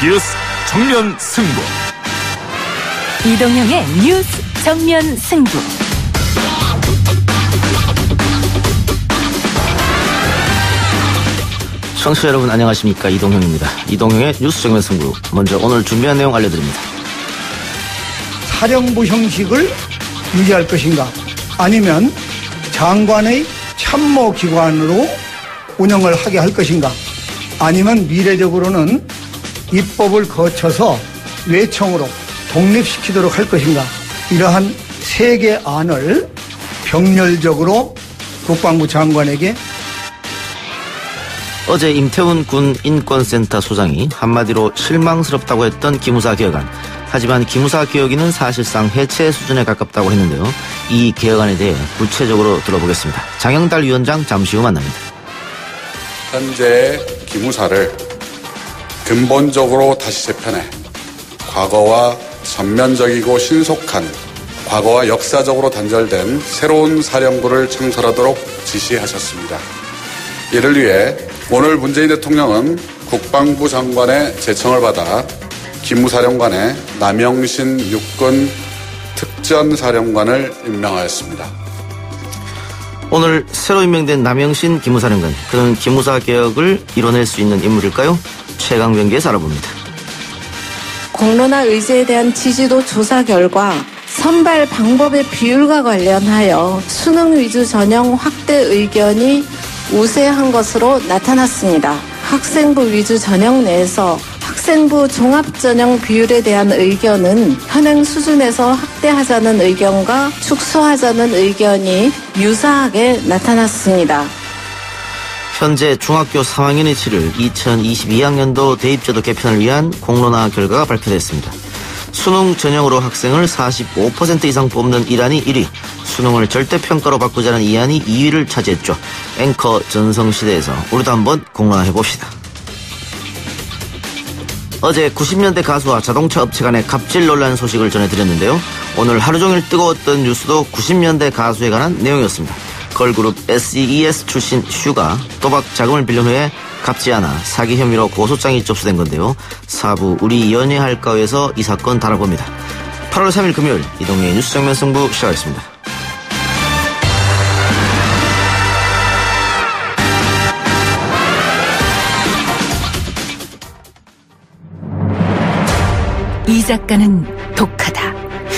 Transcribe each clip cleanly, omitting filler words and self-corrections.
뉴스 정면 승부. 이동형의 뉴스 정면 승부. 청취자 여러분 안녕하십니까, 이동형입니다. 이동형의 뉴스 정면 승부. 먼저 오늘 준비한 내용 알려드립니다. 사령부 형식을 유지할 것인가, 아니면 장관의 참모기관으로 운영을 하게 할 것인가, 아니면 미래적으로는 입법을 거쳐서 외청으로 독립시키도록 할 것인가, 이러한 세 개 안을 병렬적으로 국방부 장관에게. 어제 임태훈 군 인권센터 소장이 한마디로 실망스럽다고 했던 기무사 개혁안. 하지만 기무사 개혁위는 사실상 해체 수준에 가깝다고 했는데요. 이 개혁안에 대해 구체적으로 들어보겠습니다. 장영달 위원장 잠시 후 만납니다. 현재 기무사를 근본적으로 다시 재편해 과거와 전면적이고 신속한, 과거와 역사적으로 단절된 새로운 사령부를 창설하도록 지시하셨습니다. 이를 위해 오늘 문재인 대통령은 국방부 장관의 제청을 받아 기무사령관에 남영신 육군 특전사령관을 임명하였습니다. 오늘 새로 임명된 남영신 기무사령관, 그는 기무사 개혁을 이뤄낼 수 있는 인물일까요? 최강병기에서 알아봅니다. 공론화 의제에 대한 지지도 조사 결과 선발 방법의 비율과 관련하여 수능 위주 전형 확대 의견이 우세한 것으로 나타났습니다. 학생부 위주 전형 내에서 학생부 종합전형 비율에 대한 의견은 현행 수준에서 확대하자는 의견과 축소하자는 의견이 유사하게 나타났습니다. 현재 중학교 3학년이 치를 2022학년도 대입제도 개편을 위한 공론화 결과가 발표됐습니다. 수능 전형으로 학생을 45% 이상 뽑는 1안이 1위, 수능을 절대평가로 바꾸자는 2안이 2위를 차지했죠. 앵커 전성시대에서 우리도 한번 공론화해봅시다. 어제 90년대 가수와 자동차 업체 간의 갑질 논란 소식을 전해드렸는데요. 오늘 하루 종일 뜨거웠던 뉴스도 90년대 가수에 관한 내용이었습니다. 걸그룹 SES 출신 슈가 도박 자금을 빌린 후에 갚지 않아 사기 혐의로 고소장이 접수된 건데요. 4부 우리 연애할까에서 이 사건 다뤄봅니다. 8월 3일 금요일 이동의 뉴스 정면 승부 시작하겠습니다. 이 작가는 독하다.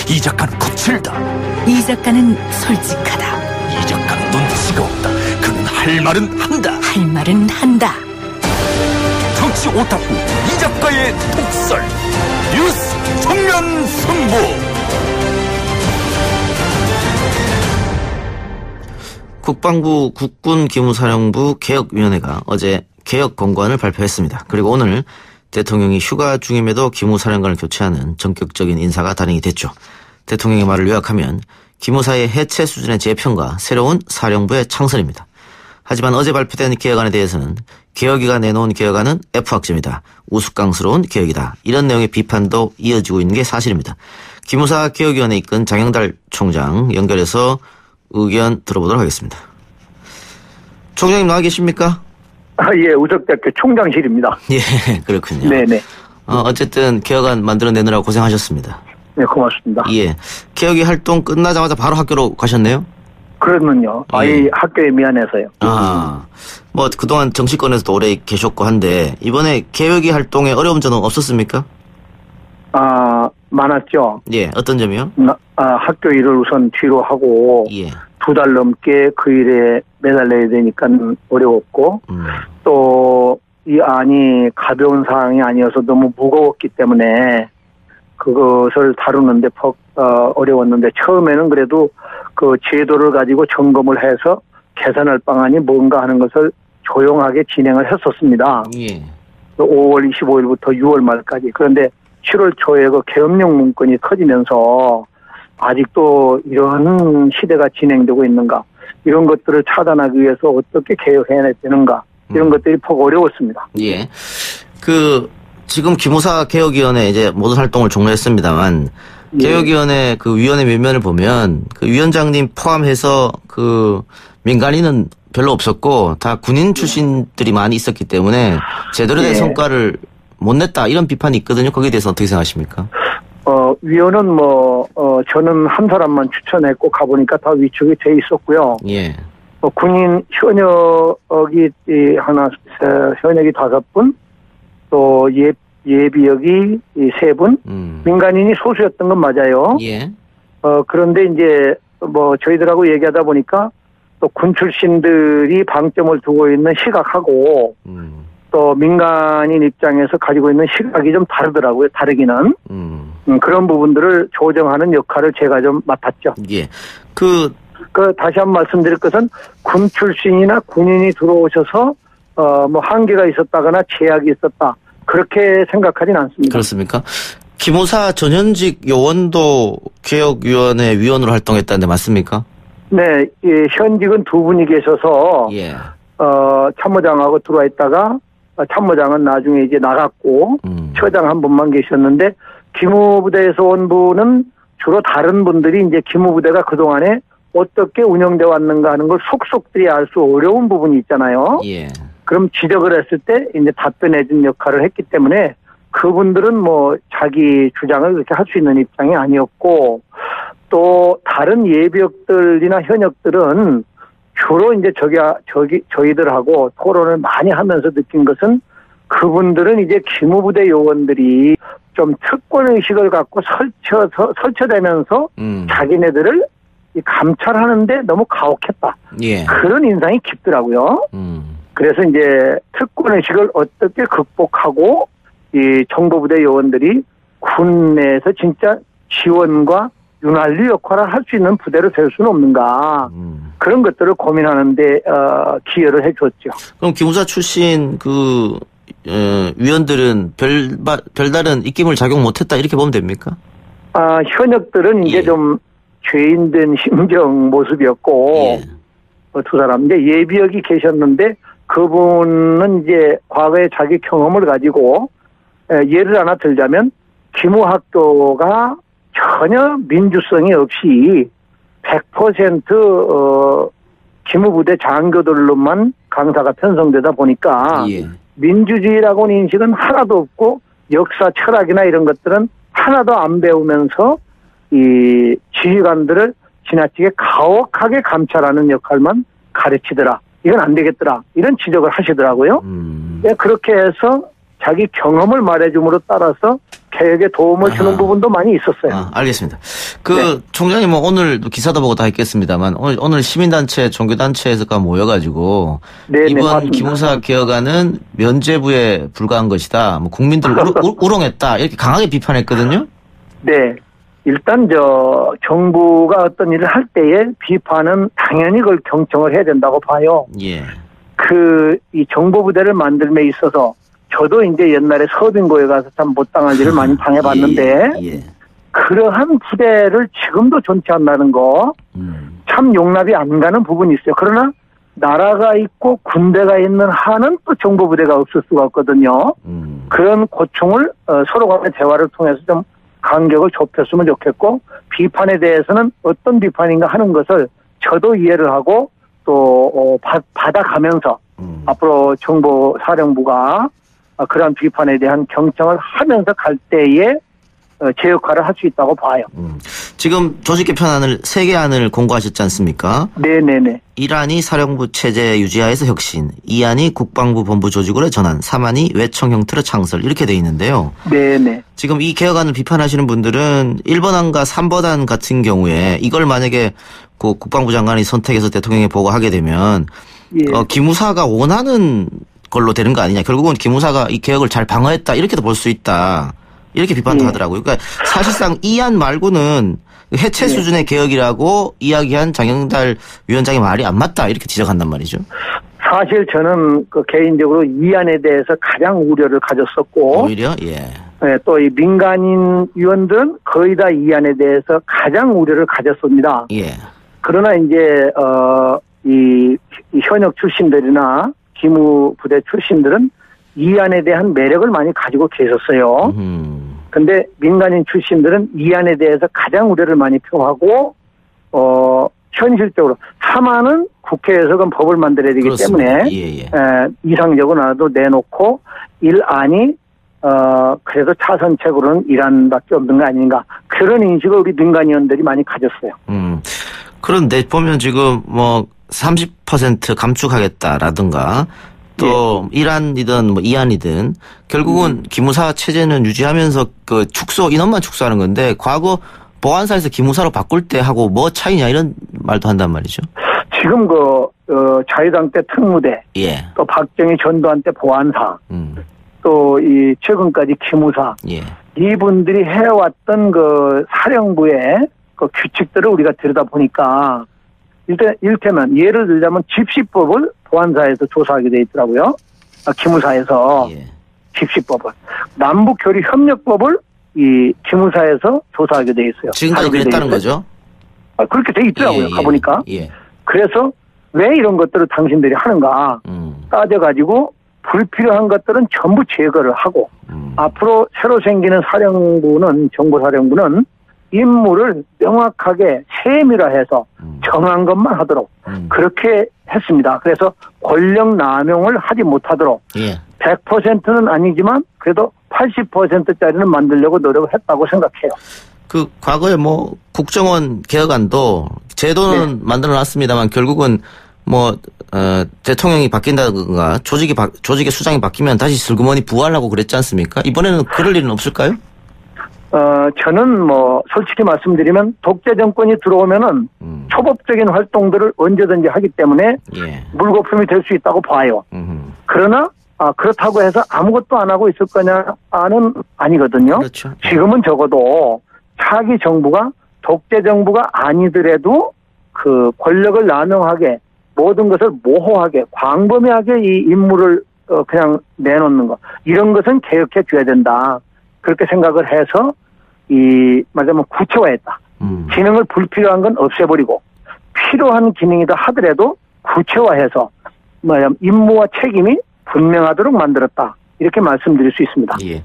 이 작가는 거칠다. 이 작가는 솔직하다. 이 작가는 눈치가 없다. 그는 할 말은 한다. 할 말은 한다. 정치 오타쿠 이 작가의 독설. 뉴스 정면 승부. 국방부 국군기무사령부 개혁위원회가 어제 개혁 권고안을 발표했습니다. 그리고 오늘 대통령이 휴가 중임에도 기무사령관을 교체하는 전격적인 인사가 단행이 됐죠. 대통령의 말을 요약하면 기무사의 해체 수준의 재편과 새로운 사령부의 창설입니다. 하지만 어제 발표된 개혁안에 대해서는 개혁위가 내놓은 개혁안은 F학점이다. 우스꽝스러운 개혁이다. 이런 내용의 비판도 이어지고 있는 게 사실입니다. 기무사 개혁위원회 이끈 장영달 총장 연결해서 의견 들어보도록 하겠습니다. 총장님 나와 계십니까? 예, 우석대학교 총장실입니다. 예, 그렇군요. 네네. 어쨌든 개혁안 만들어내느라 고생하셨습니다. 네, 고맙습니다. 예. 개혁이 활동 끝나자마자 바로 학교로 가셨네요? 그러면요. 아이 학교에 미안해서요. 뭐 그동안 정치권에서도 오래 계셨고 한데 이번에 개혁이 활동에 어려운 점은 없었습니까? 많았죠. 예, 어떤 점이요? 학교 일을 우선 뒤로 하고 예. 2달 넘게 그 일에 매달려야 되니까 어려웠고 또 이 안이 가벼운 사항이 아니어서 너무 무거웠기 때문에 그것을 다루는데 어려웠는데 처음에는 그래도 그 제도를 가지고 점검을 해서 개선할 방안이 뭔가 하는 것을 조용하게 진행을 했었습니다. 예. 5월 25일부터 6월 말까지. 그런데 7월 초에 그 계엄령 문건이 커지면서 아직도 이런 시대가 진행되고 있는가, 이런 것들을 차단하기 위해서 어떻게 개혁해야 되는가, 이런 것들이 퍽 어려웠습니다. 예. 지금 기무사 개혁위원회 이제 모든 활동을 종료했습니다만, 개혁위원회 그 위원회 면면을 보면 그 위원장님 포함해서 그 민간인은 별로 없었고 다 군인 출신들이 많이 있었기 때문에 제대로 된 성과를 못 냈다 이런 비판이 있거든요. 거기에 대해서 어떻게 생각하십니까? 위원은 저는 한 사람만 추천했고 가보니까 다 위촉이 돼 있었고요. 예. 군인 현역이 현역이 5분, 또 예비역이 3분, 민간인이 소수였던 건 맞아요. 예. 그런데 이제 저희들하고 얘기하다 보니까 또 군 출신들이 방점을 두고 있는 시각하고 또 민간인 입장에서 가지고 있는 시각이 좀 다르더라고요. 다르기는. 그런 부분들을 조정하는 역할을 제가 좀 맡았죠. 예. 다시 한 번 말씀드릴 것은 군 출신이나 군인이 들어오셔서 한계가 있었다거나 제약이 있었다. 그렇게 생각하진 않습니다. 그렇습니까? 기무사 전현직 요원도 개혁위원회 위원으로 활동했다는데 맞습니까? 네, 현직은 2분이 계셔서 예. 참모장하고 들어와 있다가 참모장은 나중에 이제 나갔고 처장 한 분만 계셨는데 기무부대에서 온 분은 주로 다른 분들이 이제 기무부대가 그동안에 어떻게 운영돼 왔는가 하는 걸 속속들이 알 수 어려운 부분이 있잖아요. 예. 그럼 지적을 했을 때 이제 답변해준 역할을 했기 때문에 그분들은 자기 주장을 그렇게 할 수 있는 입장이 아니었고 또 다른 예비역들이나 현역들은 주로 이제 저희들하고 토론을 많이 하면서 느낀 것은 그분들은 이제 기무부대 요원들이 좀 특권의식을 갖고 설쳐되면서 자기네들을 감찰하는데 너무 가혹했다. 예. 그런 인상이 깊더라고요. 그래서 이제 특권의식을 어떻게 극복하고 이 정보부대 요원들이 군 내에서 진짜 지원과 윤활유 역할을 할 수 있는 부대로 될 수는 없는가. 그런 것들을 고민하는데 기여를 해줬죠. 그럼 기무사 출신 위원들은 별다른 입김을 작용 못했다 이렇게 보면 됩니까? 현역들은 이제 좀 죄인된 심정 모습이었고 두 사람 이제 예비역이 계셨는데 그분은 이제 과거에 자기 경험을 가지고 예를 하나 들자면 기무학교가 전혀 민주성이 없이 100% 기무부대 장교들로만 강사가 편성되다 보니까 민주주의라고는 인식은 하나도 없고 역사 철학이나 이런 것들은 하나도 안 배우면서 이 지휘관들을 지나치게 가혹하게 감찰하는 역할만 가르치더라. 이건 안 되겠더라. 이런 지적을 하시더라고요. 그렇게 해서 자기 경험을 말해줌으로 따라서 개혁에 도움을 주는 부분도 많이 있었어요. 알겠습니다. 총장님 오늘 기사도 보고 다 했겠습니다만 오늘 시민단체, 종교단체에서가 모여가지고 이번 맞습니다. 기무사 개혁안은 면죄부에 불과한 것이다. 국민들을 우롱했다. 이렇게 강하게 비판했거든요. 네. 일단 정부가 어떤 일을 할 때에 비판은 당연히 그걸 경청을 해야 된다고 봐요. 예. 이 정보부대를 만들며 있어서 저도 이제 옛날에 서빙고에 가서 참 못당할 일을 많이 당해봤는데 그러한 부대를 지금도 존치한다는 거 참 용납이 안 가는 부분이 있어요. 그러나 나라가 있고 군대가 있는 한은 또 정보부대가 없을 수가 없거든요. 그런 고충을 서로 간의 대화를 통해서 좀 간격을 좁혔으면 좋겠고 비판에 대해서는 어떤 비판인가 하는 것을 저도 이해를 하고 또 받아가면서 앞으로 정보사령부가 그러한 비판에 대한 경청을 하면서 갈 때에 제 역할을 할 수 있다고 봐요. 지금 조직 개편안을 3개안을 공고하셨지 않습니까? 네네네. 1안이 사령부 체제 유지하에서 혁신, 2안이 국방부 본부 조직으로 전환, 3안이 외청 형태로 창설 이렇게 돼 있는데요. 네네. 지금 이 개혁안을 비판하시는 분들은 1번안과 3번안 같은 경우에 이걸 만약에 국방부 장관이 선택해서 대통령에 보고하게 되면 기무사가 원하는 걸로 되는 거 아니냐. 결국은 기무사가 이 개혁을 잘 방어했다. 이렇게도 볼 수 있다. 이렇게 비판도 하더라고요. 그러니까 사실상 이 안 말고는 해체 수준의 개혁이라고 이야기한 장영달 위원장의 말이 안 맞다. 이렇게 지적한단 말이죠. 사실 저는 개인적으로 이 안에 대해서 가장 우려를 가졌었고. 오히려? 또 이 민간인 위원들은 거의 다 이 안에 대해서 가장 우려를 가졌습니다. 그러나 이제, 이 현역 출신들이나 기무부대 출신들은 이 안에 대한 매력을 많이 가지고 계셨어요. 근데 민간인 출신들은 이 안에 대해서 가장 우려를 많이 표하고, 현실적으로 3안은 국회에서 그럼 법을 만들어야 되기 그렇습니다. 때문에, 이상적으로라도 내놓고 1안이 그래도 차선책으로는 이란밖에 없는 거 아닌가. 그런 인식을 우리 민간위원들이 많이 가졌어요. 그런데 보면 지금 뭐 30% 감축하겠다라든가 또 이란이든 뭐 이안이든 결국은 기무사 체제는 유지하면서 그 인원만 축소하는 건데 과거 보안사에서 기무사로 바꿀 때 하고 뭐 차이냐 이런 말도 한단 말이죠. 지금 자유당 때 특무대, 예. 또 박정희 전두환 때 보안사, 또 이 최근까지 기무사, 예. 이분들이 해왔던 그 사령부의 그 규칙들을 우리가 들여다 보니까 일테면 예를 들자면 집시법을 보안사에서 조사하게 돼 있더라고요. 기무사에서 예. 집시법을 남북교류협력법을 이 기무사에서 조사하게 돼 있어요. 지금까지 그랬다는 거죠? 그렇게 돼 있더라고요. 예. 가보니까. 예. 그래서 왜 이런 것들을 당신들이 하는가 따져가지고 불필요한 것들은 전부 제거를 하고 앞으로 새로 생기는 사령부는 정보사령부는 임무를 명확하게 세밀화해서 정한 것만 하도록 그렇게 했습니다. 그래서 권력 남용을 하지 못하도록 예. 100%는 아니지만 그래도 80%짜리는 만들려고 노력을 했다고 생각해요. 그 과거에 뭐 국정원 개혁안도 제도는 만들어놨습니다만 결국은 뭐 대통령이 바뀐다든가 조직의 수장이 바뀌면 다시 슬그머니 부활하고 그랬지 않습니까? 이번에는 그럴 일은 없을까요? 저는 뭐 솔직히 말씀드리면 독재 정권이 들어오면은 초법적인 활동들을 언제든지 하기 때문에 예. 물거품이 될 수 있다고 봐요. 그러나 그렇다고 해서 아무것도 안 하고 있을 거냐는 아니거든요. 그렇죠. 지금은 적어도 차기 정부가 독재 정부가 아니더라도 그 권력을 남용하게 모든 것을 모호하게 광범위하게 이 임무를 그냥 내놓는 것 이런 것은 개혁해 줘야 된다. 그렇게 생각을 해서 말하자면 구체화했다. 기능을 불필요한 건 없애버리고 필요한 기능이다 하더라도 구체화해서 말하자면 임무와 책임이 분명하도록 만들었다. 이렇게 말씀드릴 수 있습니다. 예.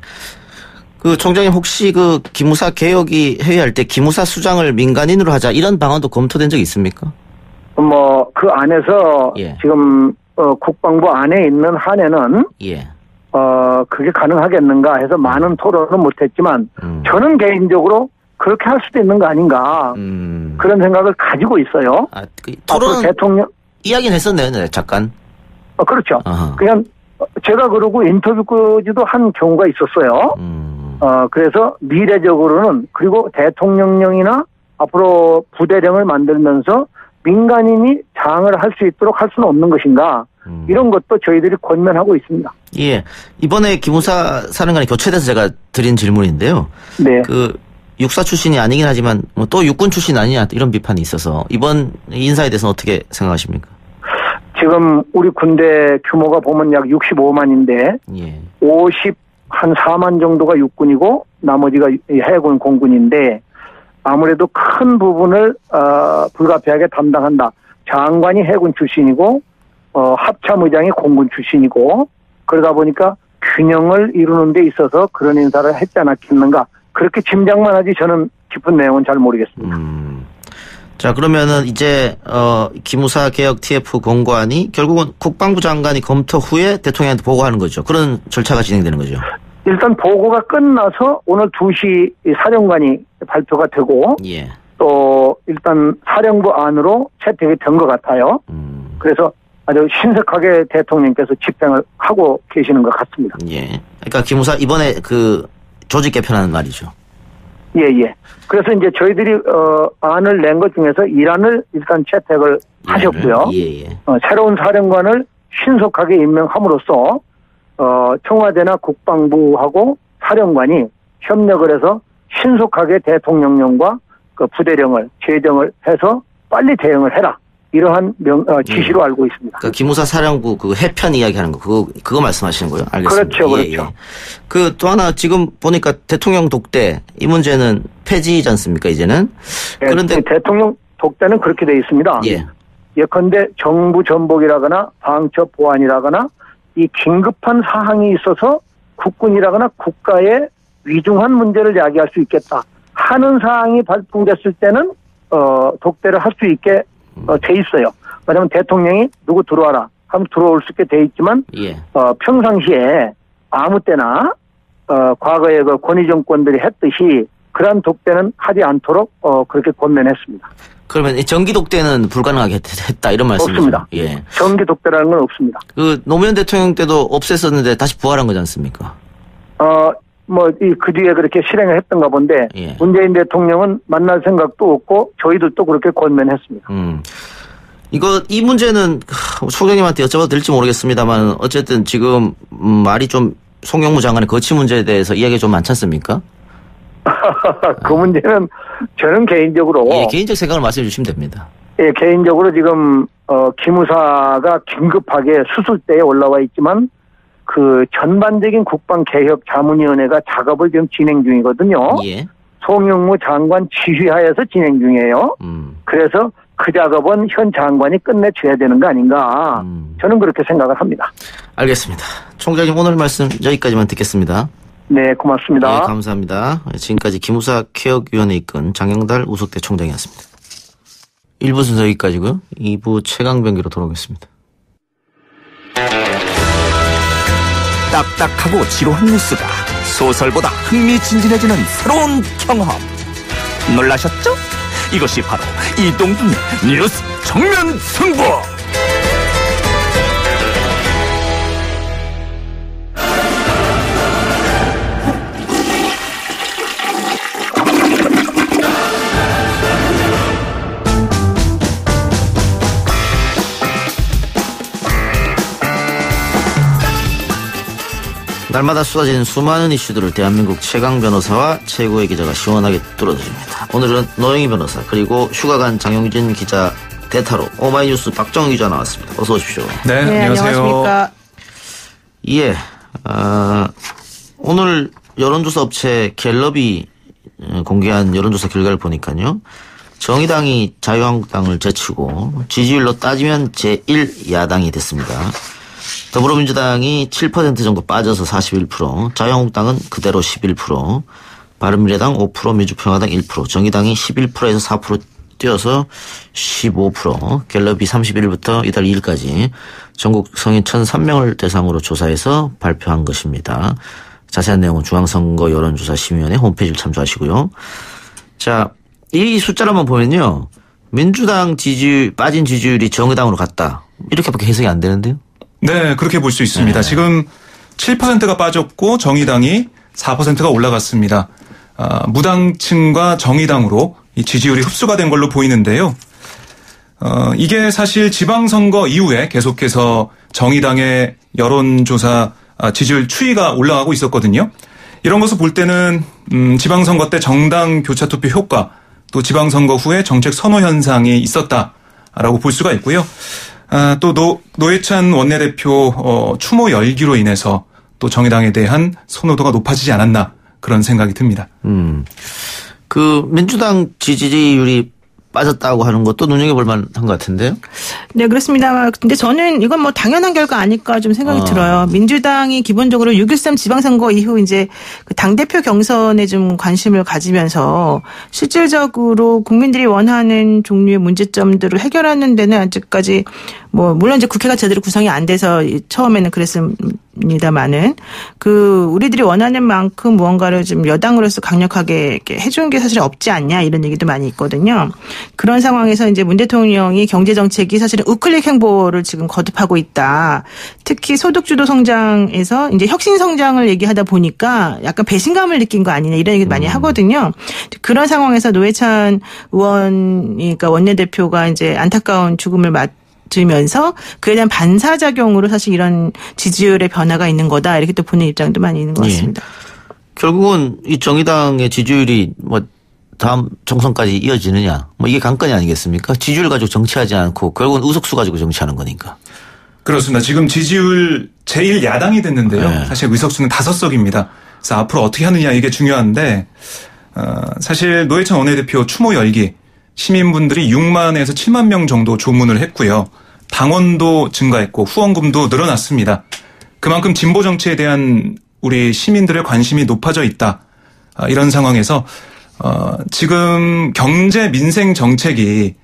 그 총장님 혹시 그 기무사 개혁이 회의할 때 기무사 수장을 민간인으로 하자 이런 방안도 검토된 적이 있습니까? 뭐 그 안에서 예. 지금 국방부 안에 있는 한에는 예. 그게 가능하겠는가 해서 많은 토론은 못했지만 저는 개인적으로 그렇게 할 수도 있는 거 아닌가 그런 생각을 가지고 있어요. 토론 대통령 이야기는 했었네요, 네, 잠깐. 그렇죠. 아하. 그냥 제가 그러고 인터뷰까지도 한 경우가 있었어요. 그래서 미래적으로는 그리고 대통령령이나 앞으로 부대령을 만들면서 민간인이 장을 할 수 있도록 할 수는 없는 것인가. 이런 것도 저희들이 권면하고 있습니다. 예. 이번에 기무사 사령관이 교체돼서 제가 드린 질문인데요. 네. 그 육사 출신이 아니긴 하지만 뭐 또 육군 출신 아니냐 이런 비판이 있어서 이번 인사에 대해서는 어떻게 생각하십니까? 지금 우리 군대 규모가 보면 약 65만인데 예. 54만 정도가 육군이고 나머지가 해군 공군인데 아무래도 큰 부분을 불가피하게 담당한다. 장관이 해군 출신이고 합참의장이 공군 출신이고 그러다 보니까 균형을 이루는 데 있어서 그런 인사를 했지 않았겠는가. 그렇게 짐작만 하지 저는 깊은 내용은 잘 모르겠습니다. 자, 그러면은 이제 기무사 개혁 TF 공관이 결국은 국방부 장관이 검토 후에 대통령한테 보고하는 거죠. 그런 절차가 진행되는 거죠. 일단 보고가 끝나서 오늘 2시 사령관이 발표가 되고 예. 또 일단 사령부 안으로 채택이 된 것 같아요. 그래서 아주 신속하게 대통령께서 집행을 하고 계시는 것 같습니다. 예. 그러니까 기무사 이번에 그 조직 개편하는 말이죠. 예. 그래서 이제 저희들이 안을 낸 것 중에서 이란을 일단 채택을 하셨고요. 예. 새로운 사령관을 신속하게 임명함으로써 청와대나 국방부하고 사령관이 협력을 해서 신속하게 대통령령과 그 부대령을 제정을 해서 빨리 대응을 해라. 이러한 지시로 알고 있습니다. 그 기무사 사령부 그 해편 이야기하는 거 그거 말씀하시는 거예요? 알겠습니다. 그렇죠. 예. 그 또 하나 지금 보니까 대통령 독대 이 문제는 폐지이지 않습니까 이제는? 네, 그런데 대통령 독대는 그렇게 돼 있습니다. 예. 예컨대 정부 전복이라거나 방첩 보안이라거나 이 긴급한 사항이 있어서 국군이라거나 국가의 위중한 문제를 야기할 수 있겠다 하는 사항이 발동됐을 때는 독대를 할 수 있게 돼 있어요. 왜냐하면 대통령이 누구 들어와라 하면 들어올 수 있게 돼 있지만 예. 평상시에 아무 때나 과거에 그 권위 정권들이 했듯이 그러한 독대는 하지 않도록 그렇게 권면했습니다. 그러면 전기 독대는 불가능하게 했다 이런 말씀이죠? 없습니다. 예. 전기 독대라는 건 없습니다. 그 노무현 대통령 때도 없앴었는데 다시 부활한 거지 않습니까? 그 뒤에 그렇게 실행을 했던가 본데, 예. 문재인 대통령은 만날 생각도 없고, 저희들도 그렇게 권면했습니다. 이 문제는 총장님한테 여쭤봐도 될지 모르겠습니다만, 어쨌든 지금 말이 좀 송영무 장관의 거취 문제에 대해서 이야기가 좀 많지 않습니까? 그 문제는 저는 개인적으로. 예, 개인적 생각을 말씀해 주시면 됩니다. 예, 개인적으로 지금, 기무사가 긴급하게 수술대에 올라와 있지만, 그 전반적인 국방개혁 자문위원회가 작업을 지금 진행 중이거든요. 예. 송영무 장관 지휘하에서 진행 중이에요. 그래서 그 작업은 현 장관이 끝내줘야 되는 거 아닌가. 저는 그렇게 생각을 합니다. 알겠습니다. 총장님 오늘 말씀 여기까지만 듣겠습니다. 네, 고맙습니다. 네, 감사합니다. 지금까지 기무사 개혁위원회 이끈 장영달 우석대 총장이었습니다. 1부 순서 여기까지고요. 2부 최강병기로 돌아오겠습니다. 딱딱하고 지루한 뉴스가 소설보다 흥미진진해지는 새로운 경험. 놀라셨죠? 이것이 바로 이동준의 뉴스 정면 승부. 날마다 쏟아지는 수많은 이슈들을 대한민국 최강 변호사와 최고의 기자가 시원하게 뚫어드립니다. 오늘은 노영희 변호사 그리고 휴가 간 장용진 기자 대타로 오마이뉴스 박정희 기자 나왔습니다. 어서 오십시오. 네, 안녕하십니까. 예, 오늘 여론조사 업체 갤럽이 공개한 여론조사 결과를 보니까요. 정의당이 자유한국당을 제치고 지지율로 따지면 제1야당이 됐습니다. 더불어민주당이 7% 정도 빠져서 41%, 자유한국당은 그대로 11%, 바른미래당 5%, 민주평화당 1%, 정의당이 11%에서 4% 뛰어서 15%, 갤럽이 31일부터 이달 2일까지 전국 성인 1,003명을 대상으로 조사해서 발표한 것입니다. 자세한 내용은 중앙선거 여론조사심의위원회 홈페이지를 참조하시고요. 자, 이 숫자를 한번 보면요. 민주당 빠진 지지율이 정의당으로 갔다. 이렇게밖에 해석이 안 되는데요. 네, 그렇게 볼 수 있습니다. 네. 지금 7%가 빠졌고 정의당이 4%가 올라갔습니다. 무당층과 정의당으로 이 지지율이 흡수가 된 걸로 보이는데요. 이게 사실 지방선거 이후에 계속해서 정의당의 여론조사 지지율 추이가 올라가고 있었거든요. 이런 것을 볼 때는 지방선거 때 정당 교차투표 효과 또 지방선거 후에 정책 선호 현상이 있었다라고 볼 수가 있고요. 또 노회찬 원내대표 추모 열기로 인해서 또 정의당에 대한 선호도가 높아지지 않았나 그런 생각이 듭니다. 그 민주당 지지율이 빠졌다고 하는 것도 눈여겨볼 만한 것 같은데요? 네, 그렇습니다. 근데 저는 이건 뭐 당연한 결과 아닐까 좀 생각이 들어요. 민주당이 기본적으로 6.13 지방선거 이후 이제 그 당대표 경선에 좀 관심을 가지면서 실질적으로 국민들이 원하는 종류의 문제점들을 해결하는 데는 아직까지 뭐 물론 이제 국회가 제대로 구성이 안 돼서 처음에는 그랬습니다만은 그 우리들이 원하는 만큼 무언가를 좀 여당으로서 강력하게 이렇게 해준 게 사실 없지 않냐 이런 얘기도 많이 있거든요. 그런 상황에서 이제 문 대통령이 경제 정책이 사실은 우클릭 행보를 지금 거듭하고 있다. 특히 소득주도 성장에서 이제 혁신 성장을 얘기하다 보니까 약간 배신감을 느낀 거 아니냐 이런 얘기도 많이 하거든요. 그런 상황에서 노회찬 의원, 그러니까 원내대표가 이제 안타까운 죽음을 맞으면서 그에 대한 반사작용으로 사실 이런 지지율의 변화가 있는 거다 이렇게 또 보는 입장도 많이 있는 것 같습니다. 예. 결국은 이 정의당의 지지율이 뭐 다음 총선까지 이어지느냐 뭐 이게 관건이 아니겠습니까? 지지율 가지고 정치하지 않고 결국은 의석수 가지고 정치하는 거니까. 그렇습니다. 지금 지지율 제1야당이 됐는데요. 네. 사실 의석수는 5석입니다. 그래서 앞으로 어떻게 하느냐 이게 중요한데 사실 노회찬 원내대표 추모 열기 시민분들이 6만에서 7만 명 정도 조문을 했고요. 당원도 증가했고 후원금도 늘어났습니다. 그만큼 진보 정치에 대한 우리 시민들의 관심이 높아져 있다. 이런 상황에서 지금 경제 민생 정책이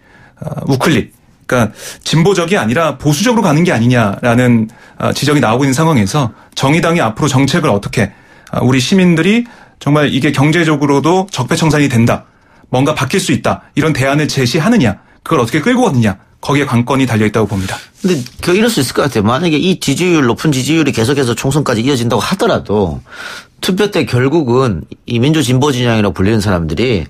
우클릭, 그러니까 진보적이 아니라 보수적으로 가는 게 아니냐라는 지적이 나오고 있는 상황에서 정의당이 앞으로 정책을 어떻게 우리 시민들이 정말 이게 경제적으로도 적폐청산이 된다. 뭔가 바뀔 수 있다. 이런 대안을 제시하느냐. 그걸 어떻게 끌고 가느냐. 거기에 관건이 달려있다고 봅니다. 근데 이럴 수 있을 것 같아요. 만약에 이 높은 지지율이 계속해서 총선까지 이어진다고 하더라도 투표 때 결국은 이 민주 진보 진영이라고 불리는 사람들이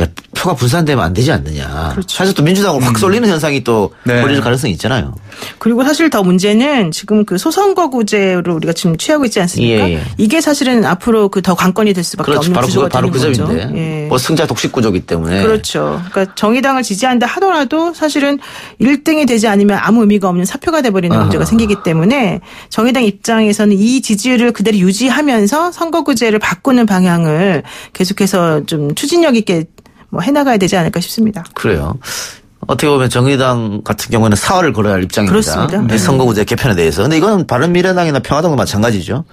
야, 표가 분산되면 안 되지 않느냐. 그렇죠. 사실 또 민주당으로 확 쏠리는 현상이 또 벌어질 가능성이 있잖아요. 그리고 사실 더 문제는 지금 그 소선거구제를 우리가 지금 취하고 있지 않습니까? 예. 이게 사실은 앞으로 그 더 관건이 될 수밖에 없는 구조가 바로 되는 그 거죠. 점인데. 예. 뭐 승자 독식 구조기 때문에. 그렇죠. 그러니까 정의당을 지지한다 하더라도 사실은 1등이 되지 않으면 아무 의미가 없는 사표가 돼버리는 문제가 생기기 때문에 정의당 입장에서는 이 지지율을 그대로 유지하면서 선거구제를 바꾸는 방향을 계속해서 좀 추진력 있게 뭐 해나가야 되지 않을까 싶습니다. 그래요. 어떻게 보면 정의당 같은 경우는 사활을 걸어야 할 입장입니다. 그렇습니다. 네. 선거구제 개편에 대해서. 근데 이건 바른미래당이나 평화당도 마찬가지죠.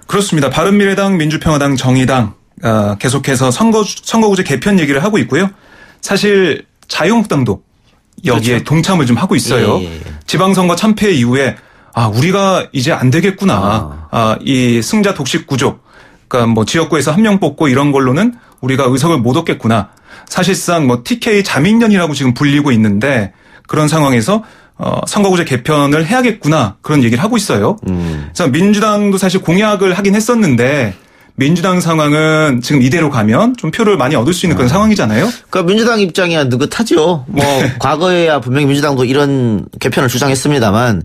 그렇습니다. 바른미래당, 민주평화당, 정의당 계속해서 선거구제 개편 얘기를 하고 있고요. 사실 자유한국당도 여기에 그렇죠. 동참을 좀 하고 있어요. 예. 지방선거 참패 이후에 우리가 이제 안 되겠구나. 이 승자 독식 구조. 그러니까 뭐 지역구에서 한 명 뽑고 이런 걸로는 우리가 의석을 못 얻겠구나. 사실상 뭐 TK 자민련이라고 지금 불리고 있는데 그런 상황에서 선거구제 개편을 해야겠구나. 그런 얘기를 하고 있어요. 그래서 민주당도 사실 공약을 하긴 했었는데 민주당 상황은 지금 이대로 가면 좀 표를 많이 얻을 수 있는 그런 상황이잖아요. 그러니까 민주당 입장이야 느긋하죠. 뭐 과거에야 분명히 민주당도 이런 개편을 주장했습니다만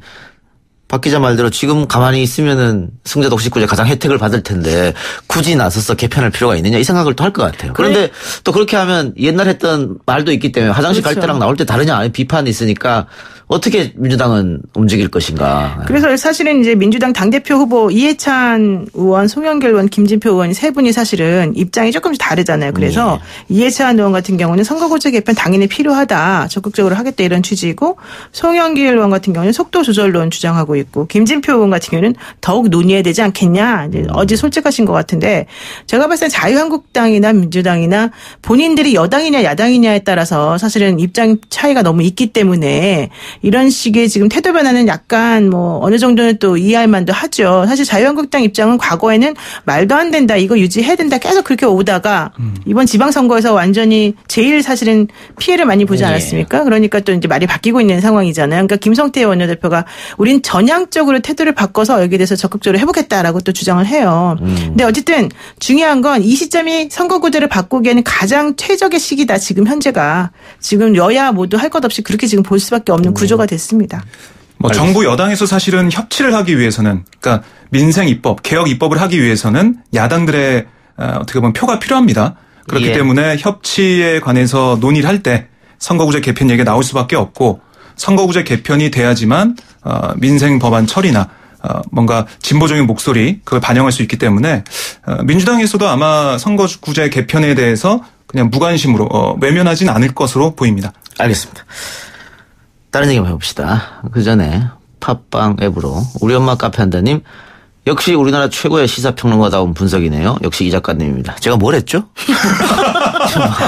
박 기자 말대로 지금 가만히 있으면은 승자 독식구제 가장 혜택을 받을 텐데 굳이 나서서 개편할 필요가 있느냐 이 생각을 또 할 것 같아요. 그런데 또 그렇게 하면 옛날 했던 말도 있기 때문에 화장실 갈 때랑 나올 때 다르냐 아니 비판이 있으니까 어떻게 민주당은 움직일 것인가. 그래서 사실은 이제 민주당 당대표 후보 이해찬 의원, 송영길 의원, 김진표 의원 세 분이 사실은 입장이 조금씩 다르잖아요. 그래서 이해찬 의원 같은 경우는 선거구제 개편 당연히 필요하다. 적극적으로 하겠다 이런 취지이고 송영길 의원 같은 경우는 속도 조절론 주장하고 있고 김진표 의원 같은 경우는 더욱 논의해야 되지 않겠냐. 이제 어제 솔직하신 것 같은데 제가 봤을 때 자유한국당이나 민주당이나 본인들이 여당이냐 야당이냐에 따라서 사실은 입장 차이가 너무 있기 때문에 이런 식의 지금 태도 변화는 약간 뭐 어느 정도는 또 이해할 만도 하죠. 사실 자유한국당 입장은 과거에는 말도 안 된다. 이거 유지해야 된다. 계속 그렇게 오다가 이번 지방선거에서 완전히 제일 사실은 피해를 많이 보지 않았습니까? 그러니까 또 이제 말이 바뀌고 있는 상황이잖아요. 그러니까 김성태 원내대표가 우린 전향적으로 태도를 바꿔서 여기에 대해서 적극적으로 해보겠다라고 또 주장을 해요. 근데 어쨌든 중요한 건 이 시점이 선거구제를 바꾸기에는 가장 최적의 시기다. 지금 현재가. 지금 여야 모두 할 것 없이 그렇게 지금 볼 수밖에 없는 구조가 됐습니다. 뭐 정부 여당에서 사실은 협치를 하기 위해서는 그러니까 민생 입법, 개혁 입법을 하기 위해서는 야당들의 어떻게 보면 표가 필요합니다. 그렇기 때문에 협치에 관해서 논의를 할 때 선거구제 개편 얘기가 나올 수밖에 없고 선거구제 개편이 돼야지만 민생 법안 처리나 뭔가 진보적인 목소리 그걸 반영할 수 있기 때문에 민주당에서도 아마 선거구제 개편에 대해서 그냥 무관심으로 외면하진 않을 것으로 보입니다. 알겠습니다. 다른 얘기 한번 해봅시다. 그 전에 팟빵 앱으로 우리 엄마 카페 한다님 역시 우리나라 최고의 시사평론가다운 분석이네요. 역시 이 작가님입니다. 제가 뭘 했죠?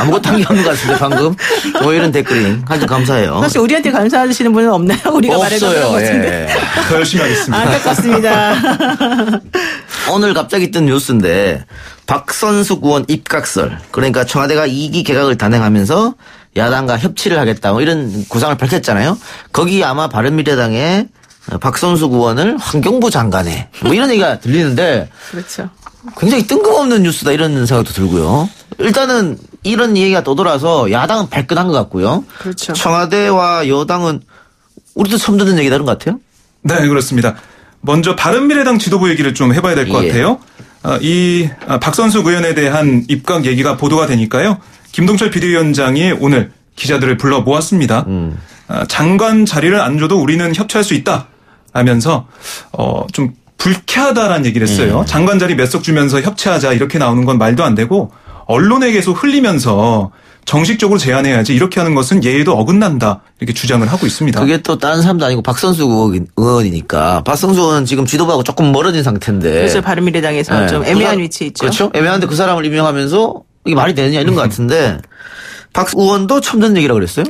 아무것도 한 게 없는 것 같은데 방금 뭐 이런 댓글이 아주 감사해요. 사실 우리한테 감사하시는 분은 없나요? 우리가 말해서 그런 것 같은데. 더 열심히 하겠습니다. 안타깝습니다. 오늘 갑자기 뜬 뉴스인데 박선숙 의원 입각설 그러니까 청와대가 2기 개각을 단행하면서 야당과 협치를 하겠다 뭐 이런 구상을 밝혔잖아요. 거기 아마 바른미래당의 박선숙 의원을 환경부 장관에 뭐 이런 얘기가 들리는데 그렇죠. 굉장히 뜬금없는 뉴스다 이런 생각도 들고요. 일단은 이런 얘기가 떠돌아서 야당은 발끈한 것 같고요. 그렇죠. 청와대와 여당은 우리도 처음 듣는 얘기다 그런 것 같아요. 네, 그렇습니다. 먼저 바른미래당 지도부 얘기를 좀 해봐야 될 것 같아요. 이 박선숙 의원에 대한 입각 얘기가 보도가 되니까요. 김동철 비대위원장이 오늘 기자들을 불러 모았습니다. 장관 자리를 안 줘도 우리는 협치할 수 있다 하면서 좀 불쾌하다라는 얘기를 했어요. 장관 자리 몇 석 주면서 협치하자 이렇게 나오는 건 말도 안 되고 언론에 계속 흘리면서 정식적으로 제안해야지 이렇게 하는 것은 예의도 어긋난다 이렇게 주장을 하고 있습니다. 그게 또 다른 사람도 아니고 박선숙 의원이니까 박선숙 의원은 지금 지도부하고 조금 멀어진 상태인데. 그래서 바른미래당에서 좀 애매한 위치에 있죠. 그렇죠. 애매한데 그 사람을 임명하면서 이게 말이 되느냐 이런 것 같은데 박 의원도 처음 듣는 얘기라고 그랬어요?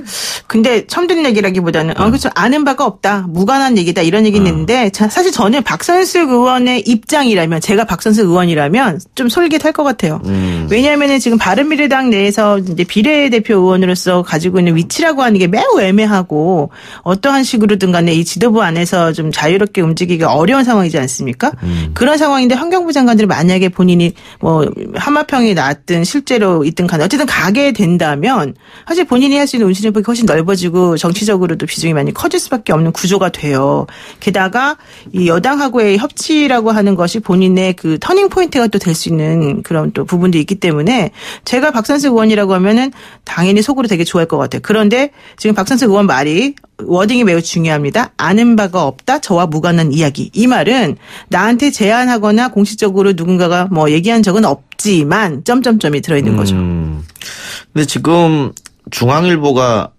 근데 처음 듣는 얘기라기보다는 그렇죠. 아는 바가 없다. 무관한 얘기다. 이런 얘기는 있는데 사실 저는 박선숙 의원의 입장이라면 제가 박선숙 의원이라면 좀 솔깃할 것 같아요. 왜냐하면 지금 바른미래당 내에서 이제 비례대표 의원으로서 가지고 있는 위치라고 하는 게 매우 애매하고 어떠한 식으로든 간에 이 지도부 안에서 좀 자유롭게 움직이기가 어려운 상황이지 않습니까? 그런 상황인데 환경부 장관들이 만약에 본인이 뭐 하마평이 나왔든 실제로 있든 간에 어쨌든 가게 된다면 사실 본인이 할 수 있는 운신의 폭이 훨씬 넓어지고 정치적으로도 비중이 많이 커질 수밖에 없는 구조가 돼요. 게다가 이 여당하고의 협치라고 하는 것이 본인의 그 터닝 포인트가 또 될 수 있는 그런 또 부분도 있기 때문에 제가 박선숙 의원이라고 하면은 당연히 속으로 되게 좋아할 것 같아요. 그런데 지금 박선숙 의원 말이 워딩이 매우 중요합니다. 아는 바가 없다. 저와 무관한 이야기. 이 말은 나한테 제안하거나 공식적으로 누군가가 뭐 얘기한 적은 없지만 점점점이 들어있는 거죠. 근데 지금 중앙일보가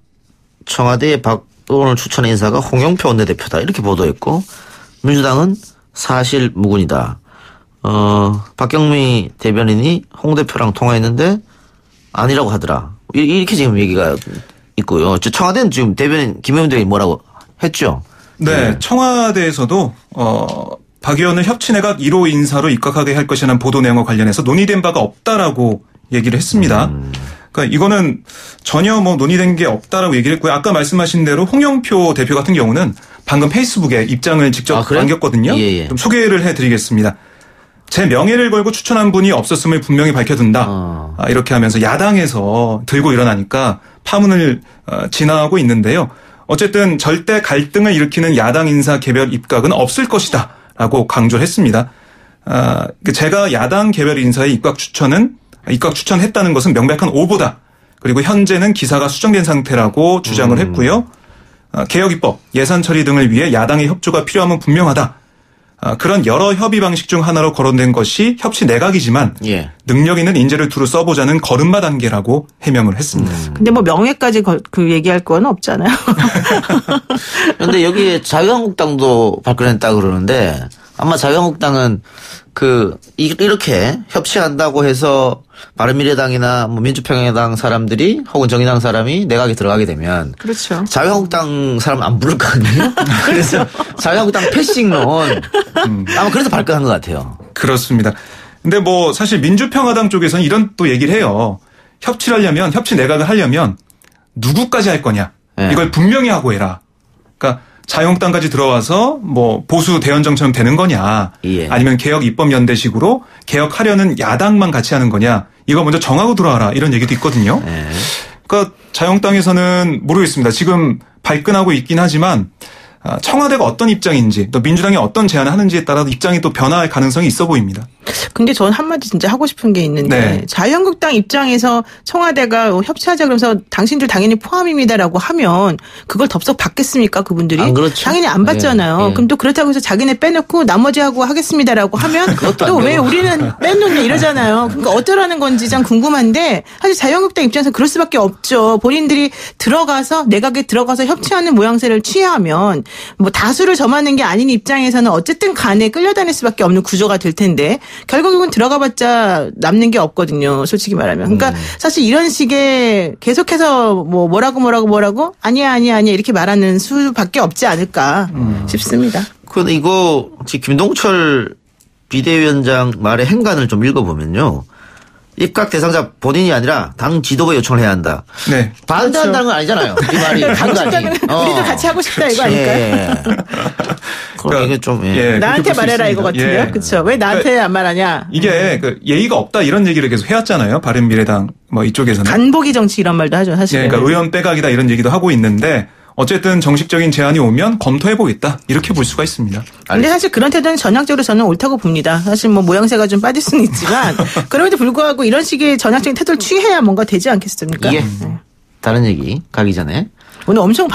청와대에 박 의원을 추천한 인사가 홍영표 원내대표다 이렇게 보도했고 민주당은 사실 무근이다. 박경미 대변인이 홍 대표랑 통화했는데 아니라고 하더라. 이렇게 지금 얘기가 있고요. 청와대는 지금 대변인 김영민 대변인이 뭐라고 했죠? 네, 청와대에서도 박 의원을 협치내각 1호 인사로 입각하게 할 것이라는 보도 내용과 관련해서 논의된 바가 없다라고 얘기를 했습니다. 그러니까 이거는 전혀 뭐 논의된 게 없다라고 얘기를 했고요. 아까 말씀하신 대로 홍영표 대표 같은 경우는 방금 페이스북에 입장을 직접 남겼거든요. 예. 좀 소개를 해드리겠습니다. 제 명예를 걸고 추천한 분이 없었음을 분명히 밝혀둔다. 이렇게 하면서 야당에서 들고 일어나니까 파문을 진화하고 있는데요. 어쨌든 절대 갈등을 일으키는 야당 인사 개별 입각은 없을 것이다 라고 강조를 했습니다. 제가 야당 개별 인사의 입각 추천했다는 것은 명백한 오보다. 그리고 현재는 기사가 수정된 상태라고 주장을 했고요. 개혁입법, 예산 처리 등을 위해 야당의 협조가 필요함은 분명하다. 그런 여러 협의 방식 중 하나로 거론된 것이 협치 내각이지만 능력 있는 인재를 두루 써보자는 걸음마 단계라고 해명을 했습니다. 근데 뭐 명예까지 그 얘기할 건 없잖아요. 그런데 여기에 자유한국당도 발끈했다 그러는데 아마 자유한국당은 이렇게 협치한다고 해서 바른미래당이나 뭐 민주평화당 사람들이 혹은 정의당 사람이 내각에 들어가게 되면 그렇죠. 자유한국당 사람 안 부를 거 아니에요? 그래서 자유한국당 패싱론 아마 그래서 발끈한 것 같아요. 그렇습니다. 근데 뭐 사실 민주평화당 쪽에서는 이런 또 얘기를 해요. 협치 내각을 하려면 누구까지 할 거냐. 이걸 분명히 하고 해라. 그러니까 자유한국당까지 들어와서 뭐 보수 대연정처럼 되는 거냐 아니면 개혁 입법연대식으로 개혁하려는 야당만 같이 하는 거냐 이거 먼저 정하고 들어와라 이런 얘기도 있거든요. 그러니까 자유한국당에서는 모르겠습니다. 지금 발끈하고 있긴 하지만 청와대가 어떤 입장인지 또 민주당이 어떤 제안을 하는지에 따라 입장이 또 변화할 가능성이 있어 보입니다. 근데 저는 한마디 진짜 하고 싶은 게 있는데 자유한국당 입장에서 청와대가 협치하자 그러면서 당신들 당연히 포함입니다라고 하면 그걸 덥석 받겠습니까 그분들이? 안 그렇죠. 당연히 안 받잖아요. 그럼 또 그렇다고 해서 자기네 빼놓고 나머지하고 하겠습니다라고 하면 또 왜 우리는 빼놓냐 이러잖아요. 그러니까 어쩌라는 건지 참 궁금한데 사실 자유한국당 입장에서 그럴 수밖에 없죠. 본인들이 내각에 들어가서 협치하는 모양새를 취하면 뭐 다수를 점하는 게 아닌 입장에서는 어쨌든 간에 끌려다닐 수밖에 없는 구조가 될 텐데 결국은 들어가봤자 남는 게 없거든요. 솔직히 말하면. 그러니까 사실 이런 식의 계속해서 뭐 뭐라고 아니야 이렇게 말하는 수밖에 없지 않을까 싶습니다. 그런데 이거 김동철 비대위원장 말의 행간을 좀 읽어보면요. 입각 대상자 본인이 아니라 당 지도부에 요청을 해야 한다. 네. 반대한다는 건 아니잖아요. 이 말이 간간이. 우리도 같이 하고 싶다 이거 아닐까요? 그럼 이게 좀 나한테 말해라 이거 같은데요. 그렇죠. 왜 나한테 안 말하냐. 이게 예의가 없다 이런 얘기를 계속 해왔잖아요. 바른미래당 뭐 이쪽에서는. 간보기 정치 이런 말도 하죠 사실. 그러니까 의원 빼각이다 이런 얘기도 하고 있는데 어쨌든 정식적인 제안이 오면 검토해보겠다 이렇게 볼 수가 있습니다. 근데 사실 그런 태도는 전향적으로 저는 옳다고 봅니다. 사실 뭐 모양새가 좀 빠질 수는 있지만 그럼에도 불구하고 이런 식의 전향적인 태도를 취해야 뭔가 되지 않겠습니까? 다른 얘기 가기 전에 오늘 엄청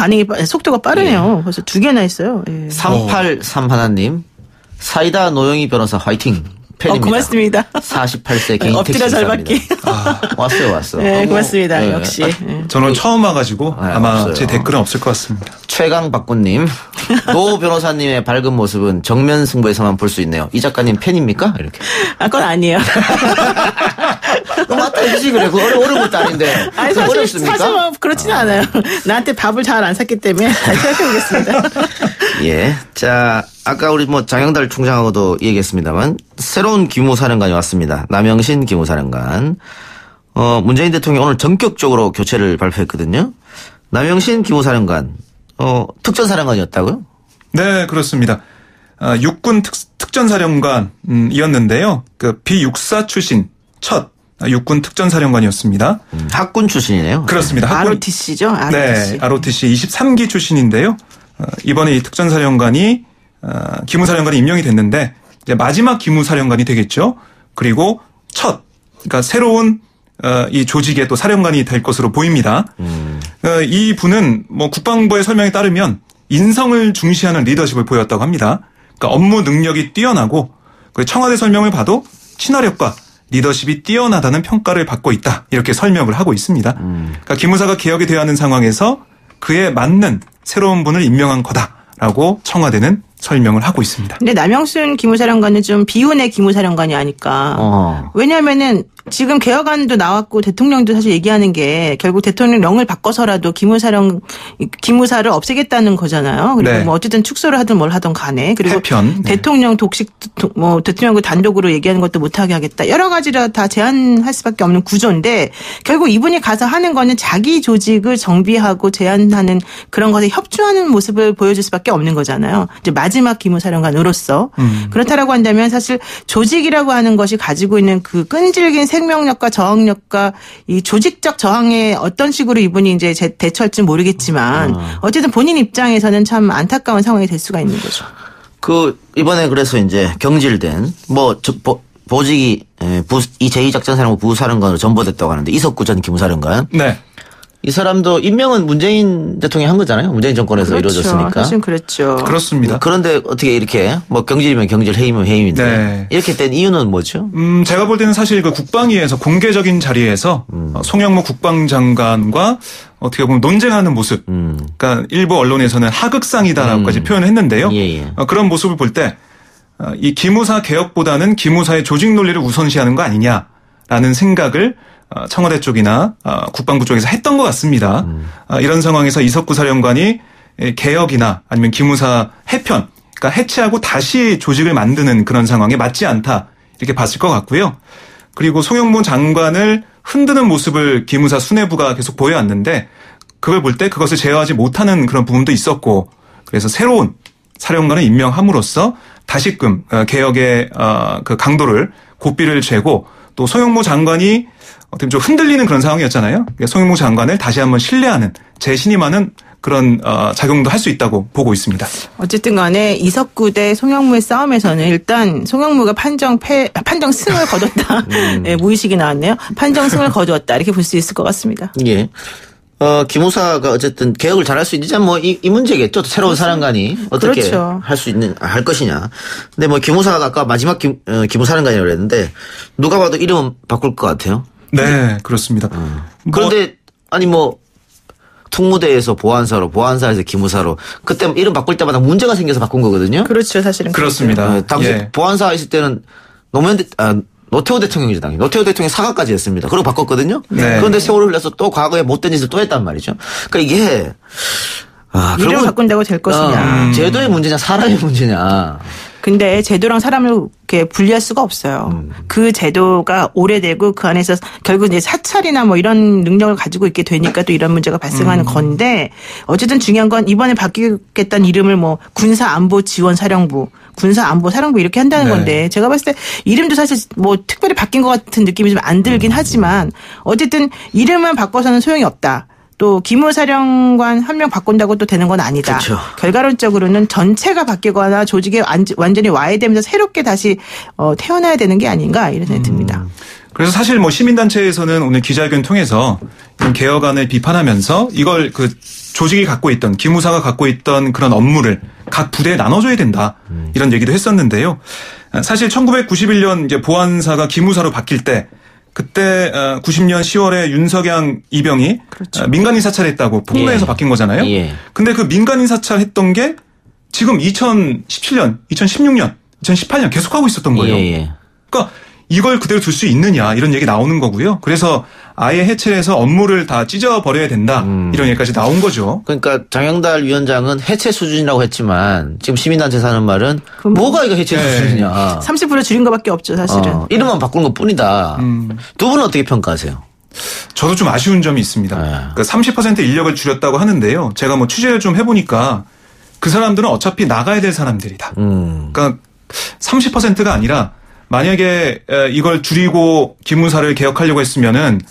속도가 빠르네요. 그래서 2개나 했어요. 383 하나님 사이다 노영희 변호사 화이팅. 팬입니다. 고맙습니다. 48세 개인 엎드려 잘 받기. 왔어요. 네, 고맙습니다. 역시. 저는 처음 와가지고 아마 없어요. 제 댓글은 없을 것 같습니다. 최강박군님, 노 변호사님의 밝은 모습은 정면 승부에서만 볼 수 있네요. 이 작가님 팬입니까? 이렇게. 그건 아니에요. 맞다 해주지 그래. 그거 어려운 것도 아닌데. 아니, 사실 뭐 그렇지는 않아요. 나한테 밥을 잘 안 샀기 때문에 다시 생각해보겠습니다. 예. 자, 아까 우리 뭐 장영달 총장하고도 얘기했습니다만 새로운 기무사령관이 왔습니다. 남영신 기무사령관. 문재인 대통령이 오늘 전격적으로 교체를 발표했거든요. 남영신 기무사령관, 특전사령관이었다고요? 네, 그렇습니다. 육군 특전사령관이었는데요. 그 비육사 출신 첫 육군 특전사령관이었습니다. 학군 출신이네요. 그렇습니다. ROTC죠? ROTC. 네, ROTC 23기 출신인데요. 이번에 이 특전사령관이 기무사령관이 임명이 됐는데 이제 마지막 기무사령관이 되겠죠. 그리고 그러니까 새로운 이 조직의 또 사령관이 될 것으로 보입니다. 이 분은 뭐 국방부의 설명에 따르면 인성을 중시하는 리더십을 보였다고 합니다. 그러니까 업무 능력이 뛰어나고 청와대 설명을 봐도 친화력과 리더십이 뛰어나다는 평가를 받고 있다. 이렇게 설명을 하고 있습니다. 그러니까 기무사가 개혁이 되어야 하는 상황에서 그에 맞는 새로운 분을 임명한 거다라고 청와대는 설명을 하고 있습니다. 근데 남영순 기무사령관은 좀 비운의 기무사령관이 아닐까. 왜냐하면은 지금 개혁안도 나왔고 대통령도 사실 얘기하는 게 결국 대통령령을 바꿔서라도 기무사를 없애겠다는 거잖아요. 그리고 네. 뭐 어쨌든 축소를 하든 뭘 하든 간에 그리고 해편. 네. 대통령 독식 뭐 대통령을 단독으로 얘기하는 것도 못하게 하겠다. 여러 가지로 다 제한할 수밖에 없는 구조인데 결국 이분이 가서 하는 거는 자기 조직을 정비하고 제한하는 그런 것에 협조하는 모습을 보여줄 수밖에 없는 거잖아요. 이제 마지막 기무사령관으로서 그렇다라고 한다면 사실 조직이라고 하는 것이 가지고 있는 그 끈질긴 생명력과 저항력과 이 조직적 저항에 어떤 식으로 이분이 이제 대처할지 모르겠지만 어쨌든 본인 입장에서는 참 안타까운 상황이 될 수가 있는 거죠. 이번에 그래서 이제 경질된 보직이 이 제2작전사령부 부사령관으로 전보됐다고 하는데 이석구 전 기무사령관. 네. 이 사람도 임명은 문재인 대통령이 한 거잖아요. 문재인 정권에서 그렇죠. 이루어졌으니까. 사실 그랬죠. 그렇습니다. 그런데 어떻게 이렇게 뭐 경질이면 경질, 해임이면 해임인데 네. 이렇게 된 이유는 뭐죠? 제가 볼 때는 사실 그 국방위에서 공개적인 자리에서 송영무 국방장관과 어떻게 보면 논쟁하는 모습. 그러니까 일부 언론에서는 하극상이다라고까지 표현을 했는데요. 예. 그런 모습을 볼 때 이 기무사 개혁보다는 기무사의 조직 논리를 우선시하는 거 아니냐라는 생각을 청와대 쪽이나 국방부 쪽에서 했던 것 같습니다. 이런 상황에서 이석구 사령관이 개혁이나 아니면 기무사 해편, 그러니까 해체하고 다시 조직을 만드는 그런 상황에 맞지 않다 이렇게 봤을 것 같고요. 그리고 송영무 장관을 흔드는 모습을 기무사 수뇌부가 계속 보여왔는데 그걸 볼 때 그것을 제어하지 못하는 그런 부분도 있었고 그래서 새로운 사령관을 임명함으로써 다시금 개혁의 그 강도를 고삐를 죄고 또 송영무 장관이 어떻게 좀 흔들리는 그런 상황이었잖아요. 송영무 장관을 다시 한번 신뢰하는 재신임하는 그런 작용도 할 수 있다고 보고 있습니다. 어쨌든 간에 이석구 대 송영무의 싸움에서는 일단 송영무가 판정 승을 거뒀다. 네, 무의식이 나왔네요. 판정 승을 거두었다. 이렇게 볼 수 있을 것 같습니다. 예. 기무사가 어쨌든 개혁을 잘할 수 있는지 이 문제겠죠. 새로운 사령관이 어떻게 그렇죠. 할 것이냐. 근데 뭐 기무사가 아까 마지막 기무사령관이라고 그랬는데 누가 봐도 이름은 바꿀 것 같아요. 네, 그렇습니다. 그런데 특무대에서 보안사에서 기무사로 그때 이름 바꿀 때마다 문제가 생겨서 바꾼 거거든요. 그렇죠, 사실은. 그렇습니다. 당시 보안사 있을 때는 노태우 대통령이죠, 당연히. 노태우 대통령이 사과까지 했습니다. 그리고 바꿨거든요. 네. 그런데 세월을 흘려서 또 과거에 못된 짓을 또 했단 말이죠. 그러니까 이게 이름 바꾼다고 될 것이냐. 제도의 문제냐 사람의 문제냐. 근데 제도랑 사람을 이렇게 분리할 수가 없어요. 그 제도가 오래되고 그 안에서 결국 이제 사찰이나 뭐 이런 능력을 가지고 있게 되니까 또 이런 문제가 발생하는 건데 어쨌든 중요한 건 이번에 바뀌겠다는 이름을 뭐 군사안보지원사령부, 군사안보사령부 이렇게 한다는 건데 제가 봤을 때 이름도 사실 뭐 특별히 바뀐 것 같은 느낌이 좀 안 들긴 하지만 어쨌든 이름만 바꿔서는 소용이 없다. 또 기무사령관 한 명 바꾼다고 또 되는 건 아니다. 그렇죠. 결과론적으로는 전체가 바뀌거나 조직이 완전히 와해되면서 새롭게 다시 태어나야 되는 게 아닌가 이런 생각이 듭니다. 그래서 사실 뭐 시민단체에서는 오늘 기자회견 통해서 개혁안을 비판하면서 이걸 그 조직이 갖고 있던 기무사가 갖고 있던 그런 업무를 각 부대에 나눠줘야 된다 이런 얘기도 했었는데요. 사실 1991년 이제 보안사가 기무사로 바뀔 때 그때 90년 10월에 윤석양 이병이 그렇죠. 민간인 사찰했다고 폭로해서 바뀐 거잖아요. 예. 근데 그 민간인 사찰했던 게 지금 2017년, 2016년, 2018년 계속하고 있었던 거예요. 예. 그러니까 이걸 그대로 둘 수 있느냐 이런 얘기 나오는 거고요. 그래서 아예 해체를 해서 업무를 다 찢어버려야 된다 이런 얘기까지 나온 거죠. 그러니까 장영달 위원장은 해체 수준이라고 했지만 지금 시민단체에서 하는 말은 뭐가 이거 해체 수준이냐. 30% 줄인 것밖에 없죠 사실은. 이름만 바꾸는 것뿐이다. 두 분은 어떻게 평가하세요? 저도 좀 아쉬운 점이 있습니다. 그러니까 30% 인력을 줄였다고 하는데요. 제가 뭐 취재를 좀 해보니까 그 사람들은 어차피 나가야 될 사람들이다. 그러니까 30%가 아니라 만약에 이걸 줄이고 기무사를 개혁하려고 했으면은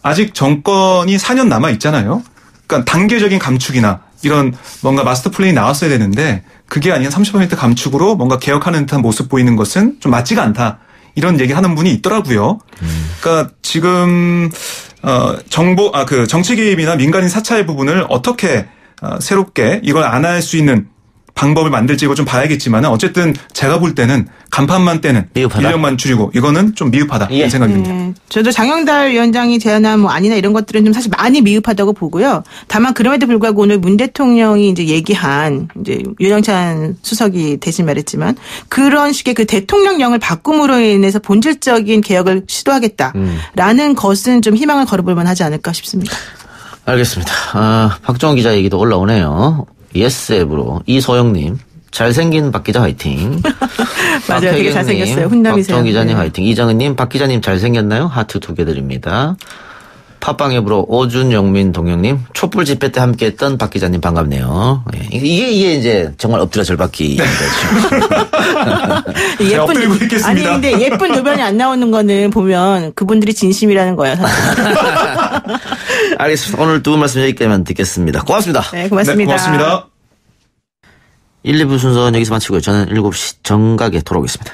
아직 정권이 4년 남아 있잖아요. 그러니까 단계적인 감축이나 이런 뭔가 마스터 플랜이 나왔어야 되는데 그게 아닌 30% 감축으로 뭔가 개혁하는 듯한 모습 보이는 것은 좀 맞지가 않다. 이런 얘기 하는 분이 있더라고요. 그러니까 지금 정치 개입이나 민간인 사찰 부분을 어떻게 새롭게 이걸 안 할 수 있는 방법을 만들지 이거 좀 봐야겠지만 어쨌든 제가 볼 때는 간판만 떼는 미흡하다. 인력만 줄이고 이거는 좀 미흡하다 이런 생각이 듭니다. 저도 장영달 위원장이 제안한 뭐 아니나 이런 것들은 좀 사실 많이 미흡하다고 보고요. 다만 그럼에도 불구하고 오늘 문 대통령이 이제 얘기한 이제 윤영찬 수석이 대신 말했지만 그런 식의 그 대통령령을 바꿈으로 인해서 본질적인 개혁을 시도하겠다라는 것은 좀 희망을 걸어볼 만하지 않을까 싶습니다. 알겠습니다. 박정원 기자 얘기도 올라오네요. 예스앱으로 이소영님 잘생긴 박 기자 화이팅. 맞아요. 되게 잘생겼어요. 훈남이세요. 박정원 기자님 네. 화이팅. 이정은님 박 기자님 잘생겼나요? 하트 2개 드립니다. 팟빵앱으로 오준영민 동영님 촛불 집회 때 함께했던 박 기자님 반갑네요. 이게 이제 정말 엎드려 절받기입니다. 제가 엎드리고 있겠습니다. 아니 근데 예쁜 노변이 안 나오는 거는 보면 그분들이 진심이라는 거야. 사실. 알겠습니다. 오늘 두 분 말씀 여기까지만 듣겠습니다. 고맙습니다. 네, 고맙습니다. 네, 고맙습니다. 1, 2부 순서는 여기서 마치고요. 저는 7시 정각에 돌아오겠습니다.